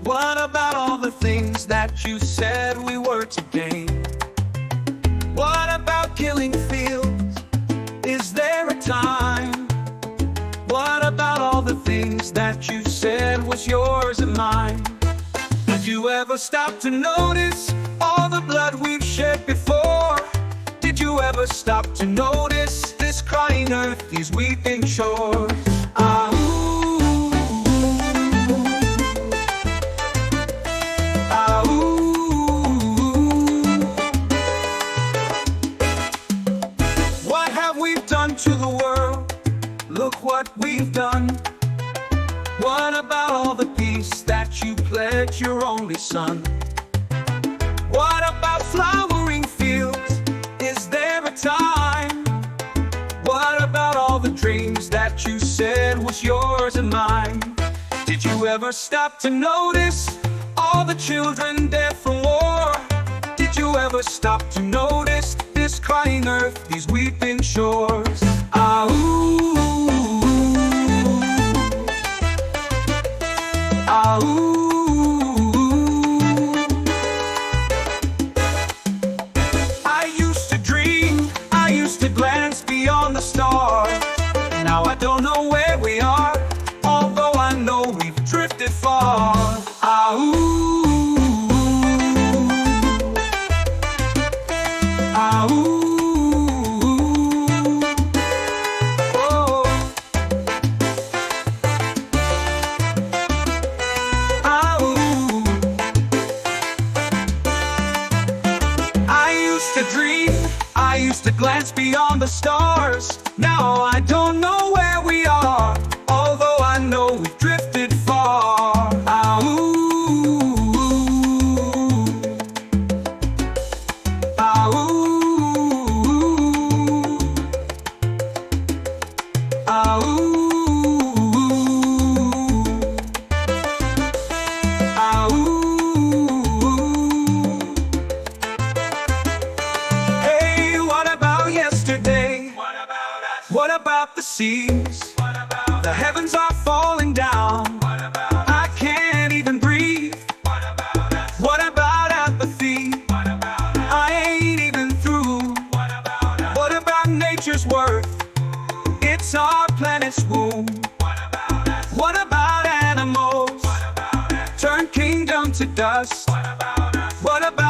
What about all the things that you said we were to gain? What about killing fields? Is there a time? What about all the things that you said was yours and mine? Did you ever stop to notice all the blood we've shed before? Did you ever stop to notice this crying earth, these weeping shores? Ah, ooh, ah, ooh. What have we done to the world? Look what we've done. What about all the peace that you pledged your only son? What about flowering fields? Is there a time? What about all the dreams that you said was yours and mine? Did you ever stop to notice all the children dead from war? Did you ever stop to notice this crying earth, these weeping shores? Ah, ooh, ah, ooh. I used to glance beyond the stars. Now I don't know where we are, although I know we've drifted far. Ah, ooh, ah, ooh, oh, ah, ooh. I used to dream, I used to glance beyond the stars. Now I don't know where we are, although I know we've drifted far. Ah, ooh, ah, ooh, ah, ooh, ah, ooh. Hey, what about yesterday? What about the seas? The heavens are falling down. I can't even breathe. What about apathy? I ain't even through. What about nature's worth? It's our planet's womb. What about animals? Turn kingdom to dust. What about